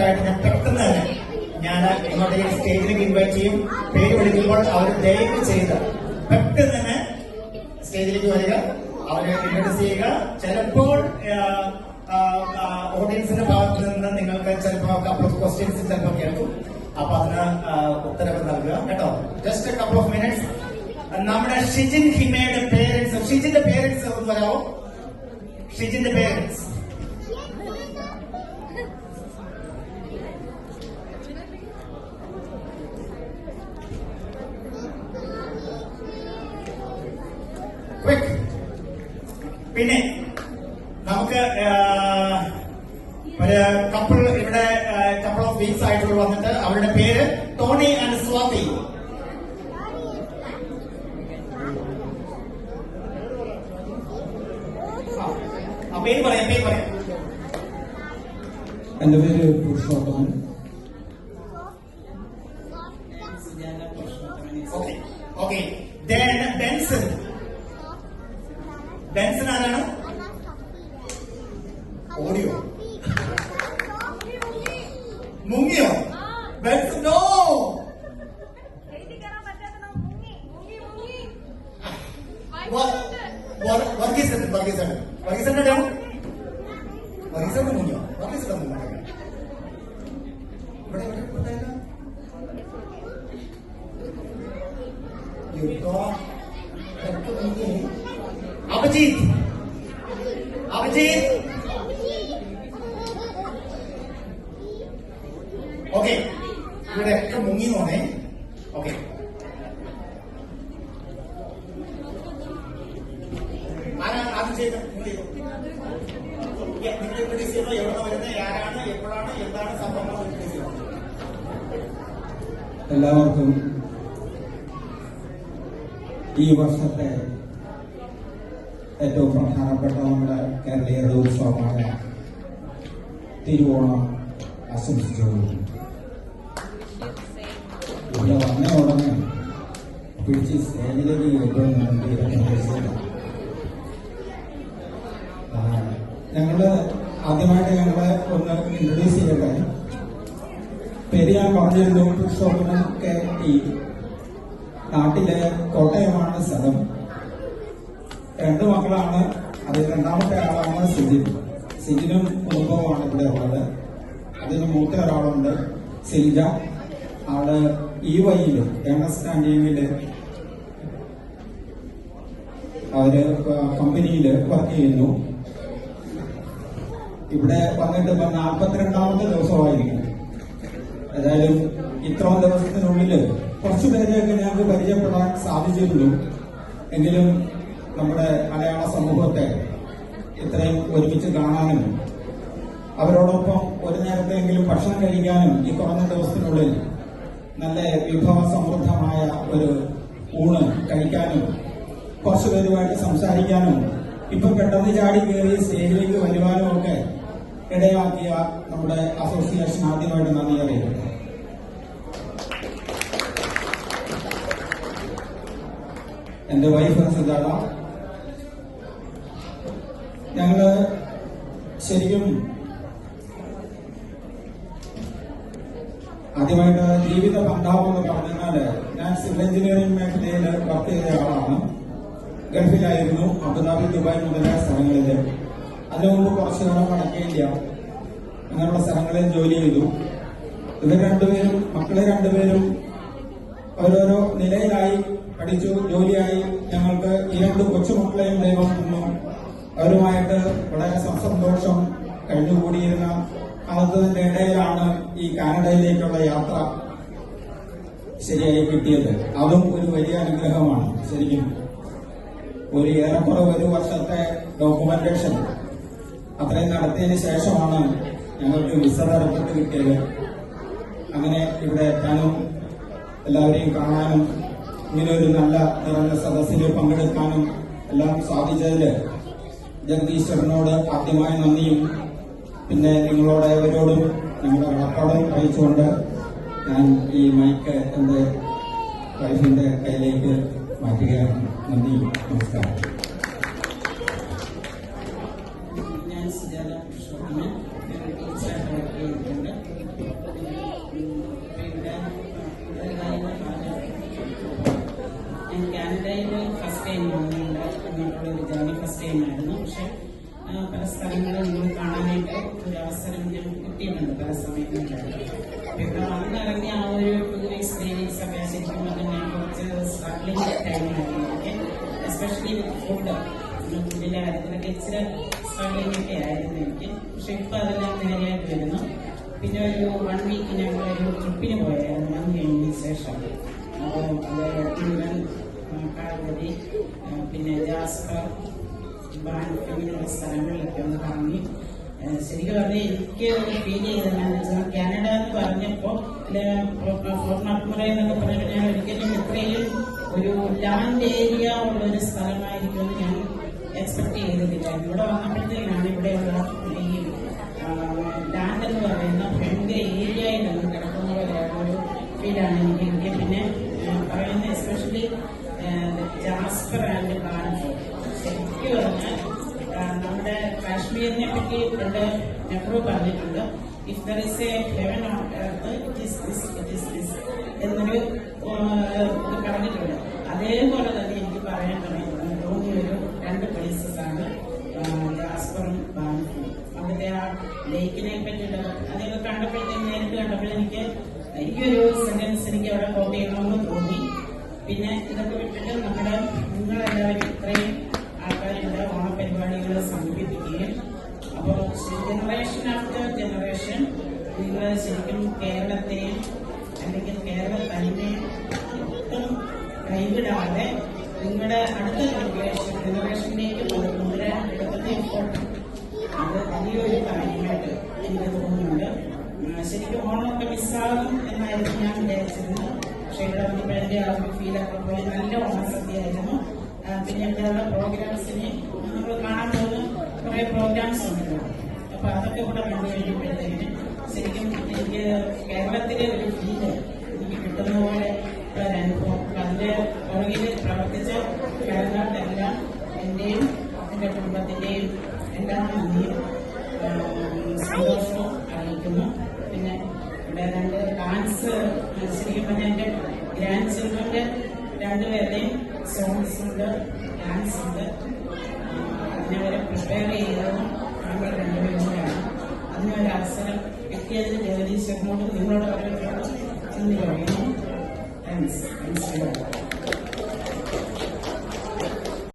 ആയിട്ട് ഞാൻ പെട്ടെന്ന് തന്നെ ഞാൻ ഇങ്ങോട്ടേക്ക് സ്റ്റേജിലേക്ക് ഇൻവൈറ്റ് ചെയ്യും. പേര് വിളിക്കുമ്പോൾ അവർ ദയവ് ചെയ്ത് പെട്ടെന്ന് തന്നെ സ്റ്റേജിലേക്ക് വരിക, അവരെ ഇൻട്രൊഡ്യൂസ് ചെയ്യുക. ചിലപ്പോൾ ഓഡിയൻസിന്റെ ഭാഗത്ത് നിന്ന് നിങ്ങൾക്ക് ചിലപ്പോൾ കപ്പിൾ ഓഫ് ക്വസ്റ്റ്യൻസ് ചിലപ്പോൾ കേൾക്കും. അപ്പൊ അതിന് ഉത്തരവ് നൽകുക കേട്ടോ. Just A couple of minutes. നമ്മുടെ ഷിജിൻ ഹിമയുടെ പേരൻസ്, ഷിജിന്റെ പേരൻസ് ഒന്ന് വരാമോ? ഷിജിന്റെ പേരൻസ് പിന്നെ നമുക്ക് ഒരു കപ്പിൾ ഇവിടെ കപ്പിൾ ഓഫ് വീക്സ് ആയിട്ടുള്ള വന്നിട്ട് അവരുടെ പേര് ടോണി ആൻഡ് സ്വാതി. പേര് പറയാം, പേര് പറയാം. എന്റെ പേര് പുരുഷോത്തമൻ. ഓക്കെ. ബെൻസൺ. ബെൻസൺ ആരാണ്? ഓടിയോ? മുങ്ങിയോ? Benson no. വർഗീസന്റെ മുങ്ങിയോ? വർഗീസന്റെ മുങ്ങിയോ? അഭിജിത്ത്. ഓക്കെ, ഇവിടെ ഒക്കെ മുങ്ങി നോണേ. ഓക്കെ, ആദ്യം ചെയ്ത് നിങ്ങൾ ഇൻട്രൊഡ്യൂസ് ചെയ്യുന്നത് എവിടെ വരുന്നത്, ആരാണ്, എപ്പോഴാണ്, എന്താണ് സംഭവം ഇൻട്രൊഡ്യൂസ് ചെയ്യുന്നത്? എല്ലാവർക്കും ഈ വർഷത്തെ ഏറ്റവും പ്രധാനപ്പെട്ട നമ്മുടെ കേരളീയരുടെ ഉത്സവമായ തിരുവോണം ആശംസിച്ചു. ഇവിടെ വന്ന ഉടനെ പിടിച്ച് സ്റ്റേജിലേക്ക് ഏറ്റവും ഞങ്ങള് ആദ്യമായിട്ട് ഞങ്ങളെ ഒന്ന് ഇൻട്രൊഡ്യൂസ് ചെയ്യട്ടെ. പേര് ഞാൻ പറഞ്ഞിരുന്നു, പുരുഷോത്തമൻ കെ ടി. നാട്ടിലെ കോട്ടയമാണ് സ്ഥലം. 2 മക്കളാണ്. അതിൽ രണ്ടാമത്തെ ആളാണ് സിജിൻ. സിജിനും കുടുംബവുമാണ് ഇവിടെ ഉള്ളത്. അതിന് മൂത്ത ഒരാളുണ്ട് സിൽജ. ആള് EYയില് അണ്ടർസ്റ്റാൻഡിങ്ങില് അവര് കമ്പനിയില് വർക്ക് ചെയ്യുന്നു. ഇവിടെ വന്നിട്ട് ഇപ്പൊ 42ാമത്തെ ദിവസമായിരിക്കും. ഏതായാലും ഇത്രയും ദിവസത്തിനുള്ളില് കുറച്ചുപേരെയൊക്കെ ഞങ്ങൾക്ക് പരിചയപ്പെടാൻ സാധിച്ചിരുന്നു. എങ്കിലും നമ്മുടെ മലയാള സമൂഹത്തെ ഇത്രയും ഒരുമിച്ച് കാണാനും അവരോടൊപ്പം ഒരു നേരത്തെങ്കിലും ഭക്ഷണം കഴിക്കാനും ഈ കുറഞ്ഞ ദിവസത്തിനുള്ളിൽ നല്ല വിഭവ സമൃദ്ധമായ ഒരു ഊണ് കഴിക്കാനും കുറച്ചുപേരുമായിട്ട് സംസാരിക്കാനും ഇപ്പൊ പെട്ടെന്ന് ചാടി കയറി സ്റ്റേജിലേക്ക് വരുവാനും ഒക്കെ ഇടയാക്കിയ നമ്മുടെ അസോസിയേഷൻ ആദ്യമായിട്ട് നന്ദി അറിയിക്കുന്നു. എന്റെ വൈഫ് സുജാത. ഞങ്ങള് ശരിക്കും ആദ്യമായിട്ട് ജീവിത ബന്ധാവെന്ന് പറഞ്ഞാല് ഞാൻ സിവിൽ എഞ്ചിനീയറിംഗ് മേഖലയിൽ വർക്ക് ചെയ്ത ആളാണ്. ഗൾഫിലായിരുന്നു, അബുദാബി, ദുബായ് മുതലായ സ്ഥലങ്ങളില്. അതിനു മുമ്പ് കുറച്ചു കാലം വടക്കേന്ത്യ അങ്ങനെയുള്ള സ്ഥലങ്ങളിൽ ജോലി ചെയ്തു. ഇവർ രണ്ടുപേരും, മക്കളെ രണ്ടുപേരും ഓരോരോ നിലയിലായി പഠിച്ചു, ജോലിയായി. ഞങ്ങൾക്ക് ഈ 2 കൊച്ചുമക്കളെയും ദൈവം തന്നു. അവരുമായിട്ട് വളരെ സന്തോഷം കഴിഞ്ഞുകൂടിയിരുന്ന കാലത്തിന്റെ ഇടയിലാണ് ഈ കാനഡയിലേക്കുള്ള യാത്ര ശരിയായി കിട്ടിയത്. അതും ഒരു വലിയ അനുഗ്രഹമാണ്. ശരിക്കും ഒരു ഏറെക്കുറെ 1 വർഷത്തെ ഡോക്യുമെന്റേഷൻ അത്രയും നടത്തിയതിന് ശേഷമാണ് ഞങ്ങൾക്ക് വിസ തരപ്പെട്ട് കിട്ടിയത്. അങ്ങനെ ഇവിടെ എത്താനും എല്ലാവരെയും കാണാനും ഇങ്ങനെ ഒരു നല്ല നിറഞ്ഞ സദസ്സിൽ പങ്കെടുക്കാനും എല്ലാം സാധിച്ചതില് ജഗദീശ്വരനോട് ആദ്യമായി നന്ദിയും പിന്നെ നിങ്ങളോട് ഏവരോടും നിങ്ങളുടെ കടപ്പാടും അറിയിച്ചുകൊണ്ട് ഞാൻ ഈ മൈക്ക് എന്റെ വൈഫിന്റെ കയ്യിലേക്ക് മാറ്റുകയാണ്. നന്ദി, നമസ്കാരം. ഞാൻ സുജാത പുരുഷോത്തമൻ, തീർച്ചയായിട്ടും സ്ഥലങ്ങൾ നിങ്ങൾ കാണാനായിട്ട് ഒരു അവസരം ഞാൻ കിട്ടിയിട്ടുണ്ട് പല സമയങ്ങളിലും. ഇപ്പൊ വന്നിറങ്ങിയ ആ ഒരു 2 weeks 3 weeks ഒക്കെ ശരിക്കും പറഞ്ഞാൽ കുറച്ച് സ്ട്രഗ്ലിംഗ് ടൈമായിരുന്നു എനിക്ക്, എസ്പെഷ്യലി വിത്ത് ഫുഡിന്റെ കാര്യത്തിലൊക്കെ ഇച്ചിരി സ്ട്രഗ്ലിംഗ് ഒക്കെ ആയിരുന്നു എനിക്ക്. പക്ഷെ ഇപ്പൊ അതെല്ലാം നേരെയായിട്ട് വരുന്നു. പിന്നെ ഒരു 1 week ഞങ്ങളൊരു ട്രിപ്പിന് പോയായിരുന്നു അത് കഴിഞ്ഞതിന് ശേഷം. അപ്പോൾ അത് മുഴുവൻ കാൽവരി, പിന്നെ ജാസ്പർ, ബാൻഫ് ഇങ്ങനെയുള്ള സ്ഥലങ്ങളിലൊക്കെ ഒന്ന് കറങ്ങി. ശരിക്കും പറഞ്ഞാൽ എനിക്ക് ഫീൽ ചെയ്തതെന്നു വെച്ചാൽ കാനഡ എന്ന് പറഞ്ഞപ്പോ ഫോർട്ട് മക്മുറ എന്നൊക്കെ പറഞ്ഞപ്പോൾ ഞാൻ ഒരിക്കലും ഇത്രയും ഒരു ലാൻഡ് ഏരിയ ഉള്ള ഒരു സ്ഥലമായിരിക്കുമെന്ന് ഞാൻ എക്സ്പെക്ട് ചെയ്തിട്ടില്ല. ഇവിടെ വന്നപ്പോഴത്തേക്കാണ് ഇവിടെയുള്ള ഈ ലാൻഡ് എന്ന് പറയുന്ന ഭയങ്കര ഏരിയയിലാണ് കിടക്കുന്ന പോലെയുള്ള ഒരു ഫീലാണ് എനിക്ക് കിട്ടിയത്. പിന്നെ പറയുന്നത് എസ്പെഷ്യലി ജാസ്പർ ആൻഡ് ബാൻഫ് ശരിക്കും പറഞ്ഞാൽ നമ്മുടെ കാശ്മീരിനെ പറ്റി നെഹ്റു പറഞ്ഞിട്ടുണ്ട്, if there is A heaven on earth it is this എന്നൊരു ഇത് പറഞ്ഞിട്ടുണ്ട്. അതേപോലെ തന്നെ എനിക്ക് പറയാൻ തോന്നിയ ഒരു 2 പ്ലേസസ് ആണ് ജാസ്പറും ബാൻഫും. അവിടുത്തെ ആ ലേക്കിനെ പറ്റിയിട്ട് അതൊക്കെ കണ്ടപ്പോഴത്തേക്ക് നേരിട്ട് കണ്ടപ്പോഴെനിക്ക് ഈ ഒരു സെന്റൻസ് എനിക്ക് അവിടെ കോട്ട് ചെയ്യണമെന്ന് തോന്നി. പിന്നെ ഇതൊക്കെ വിട്ടിട്ട് നിങ്ങളെല്ലാവരും ഇത്രയും ആൾക്കാരുടെ ഓണപരിപാടികൾ സംഘടിപ്പിക്കുകയും അപ്പോൾ ജനറേഷൻ ആഫ്റ്റർ ജനറേഷൻ നിങ്ങൾ ശരിക്കും കേരളത്തെയും അല്ലെങ്കിൽ കേരള തനിമയും ഒട്ടും കൈവിടാതെ നിങ്ങളുടെ അടുത്ത ജനറേഷനിലേക്ക് നിങ്ങളുടെ എടുക്കുന്ന എഫോർട്ട് അത് വലിയൊരു കാര്യമായിട്ട് എനിക്ക് തോന്നുന്നുണ്ട്. ശരിക്കും ഓണമൊക്കെ മിസ്സാകും എന്നായിരുന്നു ഞാൻ വിചാരിച്ചിരുന്നത്. പക്ഷെ ഇവിടെ വന്നപ്പോഴത്തെ ആ ഒരു ഫീലൊക്കെ പോയി നല്ല ഓണസദ്യയായിരുന്നു. പിന്നെ ഇവിടെയുള്ള പ്രോഗ്രാംസിന് നമ്മൾ കാണാൻ പോകുന്ന കുറെ പ്രോഗ്രാംസ് ഉണ്ടല്ലോ, അപ്പൊ അതൊക്കെ ഇവിടെ കണ്ടു കഴിഞ്ഞപ്പോഴത്തേക്കിന് ശരിക്കും എനിക്ക് കേരളത്തിലെ ഒരു ഫീല് എനിക്ക് കിട്ടുന്ന പോലെ ഒരു അനുഭവം. അതിന്റെ പുറകിൽ പ്രവർത്തിച്ച കേരളത്തിലെല്ലാം എന്റെയും എന്റെ കുടുംബത്തിന്റെയും എല്ലാം നന്ദിയും സന്തോഷവും അറിയിക്കുന്നു. പിന്നെ ഇവിടെ 2 ഡാൻസ് ശരിക്കും പറഞ്ഞാൽ എന്റെ ഗ്രാൻഡ് ചിൽഡ്രന്റെ 2 പേരുടെയും സോങ്സ് ഉണ്ട്, ഡാൻസ് ഉണ്ട്. അതിനവരെ പ്രിപ്പയർ ചെയ്തതും നമ്മൾ 2 പേരും കൂടെയാണ്. അതിനൊരു അവസരം കിട്ടിയതിന് ജഗദീശ്വരനോടും നിങ്ങളോട് ഓരോരുത്തരോടും നന്ദി പറയുന്നു. താങ്ക്സ്.